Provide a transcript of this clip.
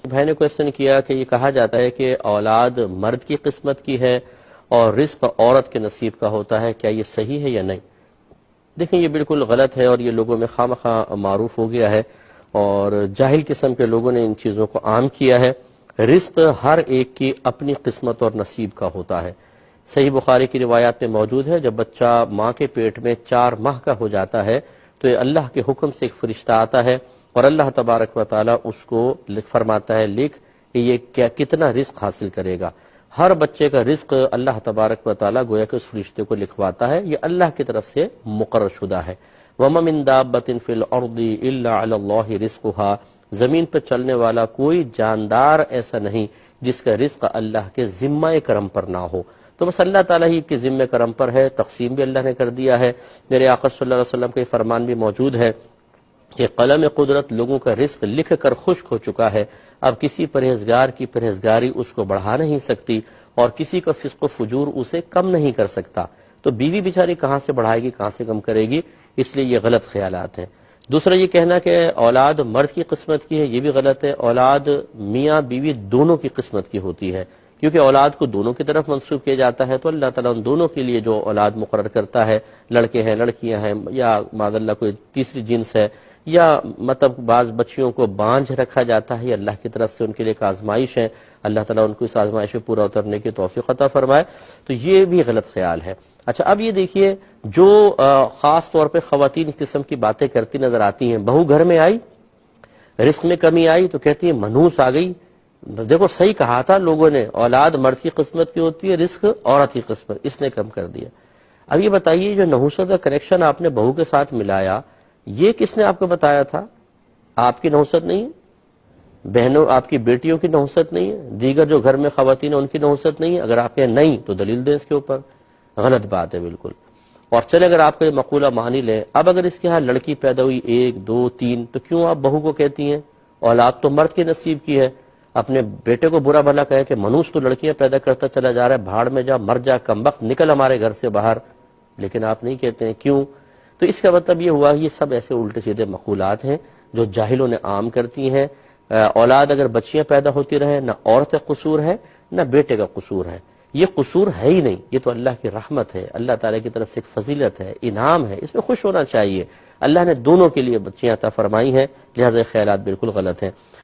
بھائی نے کوشچن کیا کہ یہ کہا جاتا ہے کہ اولاد مرد کی قسمت کی ہے اور رزق عورت کے نصیب کا ہوتا ہے، کیا یہ صحیح ہے یا نہیں؟ دیکھیں یہ بالکل غلط ہے اور یہ لوگوں میں خواہ مخواہ معروف ہو گیا ہے اور جاہل قسم کے لوگوں نے ان چیزوں کو عام کیا ہے۔ رزق ہر ایک کی اپنی قسمت اور نصیب کا ہوتا ہے۔ صحیح بخاری کی روایات میں موجود ہے، جب بچہ ماں کے پیٹ میں 4 ماہ کا ہو جاتا ہے تو یہ اللہ کے حکم سے ایک فرشتہ آتا ہے اور اللہ تبارک و تعالی اس کو فرماتا ہے لکھ کہ یہ کتنا رزق حاصل کرے گا۔ ہر بچے کا رزق اللہ تبارک و تعالی گویا کہ اس فرشتے کو لکھواتا ہے، یہ اللہ کی طرف سے مقرر شدہ ہے۔ وَمَا مِن دَابَّةٍ فِي الْأَرْضِ إِلَّا عَلَى اللَّهِ رِزْقُهَا، زمین پر چلنے والا کوئی جاندار ایسا نہیں جس کا رزق اللہ کے ذمہ کرم پر نہ ہو، تو بس اللہ تعالیٰ ہی کے ذمہ کرم پر ہے، تقسیم بھی اللہ نے کر دیا ہے۔ میرے آقا صلی اللہ علیہ وسلم کا یہ فرمان بھی موجود ہے کہ قلم قدرت لوگوں کا رزق لکھ کر خشک ہو چکا ہے، اب کسی پرہیزگار کی پرہیزگاری اس کو بڑھا نہیں سکتی اور کسی کا فسق و فجور اسے کم نہیں کر سکتا، تو بیوی بیچاری کہاں سے بڑھائے گی، کہاں سے کم کرے گی، اس لیے یہ غلط خیالات ہیں۔ دوسرا یہ کہنا کہ اولاد مرد کی قسمت کی ہے، یہ بھی غلط ہے۔ اولاد میاں بیوی دونوں کی قسمت کی ہوتی ہے، کیونکہ اولاد کو دونوں کی طرف منسوب کیا جاتا ہے، تو اللہ تعالیٰ ان دونوں کے لیے جو اولاد مقرر کرتا ہے، لڑکے ہیں لڑکیاں ہیں یا معاذ اللہ کوئی تیسری جنس ہے، یا مطلب بعض بچیوں کو بانجھ رکھا جاتا ہے، یہ اللہ کی طرف سے ان کے لیے ایک آزمائش ہے، اللہ تعالیٰ ان کو اس آزمائش میں پورا اترنے کی توفیق عطا فرمائے، تو یہ بھی غلط خیال ہے۔ اچھا اب یہ دیکھیے جو خاص طور پہ خواتین اس قسم کی باتیں کرتی نظر آتی ہیں، بہو گھر میں آئی، رزق میں کمی آئی تو کہتی ہے منحوس آ گئی۔ دیکھو صحیح کہا تھا لوگوں نے، اولاد مرد کی قسمت کی ہوتی ہے، رزق عورت کی قسمت، اس نے کم کر دیا۔ اب یہ بتائیے جو نحوست کا کنیکشن آپ نے بہو کے ساتھ ملایا، یہ کس نے آپ کو بتایا تھا؟ آپ کی نحوست نہیں ہے، بہنوں آپ کی بیٹیوں کی نحوست نہیں ہے، دیگر جو گھر میں خواتین ہیں ان کی نحوست نہیں ہے؟ اگر آپ کہیں نہیں تو دلیل دیں اس کے اوپر، غلط بات ہے بالکل۔ اور چلے اگر آپ کا یہ مقولہ مانی لیں، اب اگر اس کے ہاں لڑکی پیدا ہوئی 1 2 3 تو کیوں آپ بہو کو کہتی ہیں اولاد تو مرد کے نصیب کی ہے؟ اپنے بیٹے کو برا بھلا کہے کہ منوس تو لڑکیاں پیدا کرتا چلا جا رہا ہے، بھاڑ میں جا، مر جا، کمبخت، نکل ہمارے گھر سے باہر، لیکن آپ نہیں کہتے ہیں، کیوں؟ تو اس کا مطلب یہ ہوا یہ سب ایسے الٹے سیدھے مقولات ہیں جو جاہلوں نے عام کرتی ہیں۔ اولاد اگر بچیاں پیدا ہوتی رہے، نہ عورت کا قصور ہے نہ بیٹے کا قصور ہے، یہ قصور ہے ہی نہیں، یہ تو اللہ کی رحمت ہے، اللہ تعالیٰ کی طرف سے ایک فضیلت ہے، انعام ہے، اس میں خوش ہونا چاہیے۔ اللہ نے دونوں کے لیے بچیاں عطا فرمائی ہیں، لہذا خیالات بالکل غلط ہیں۔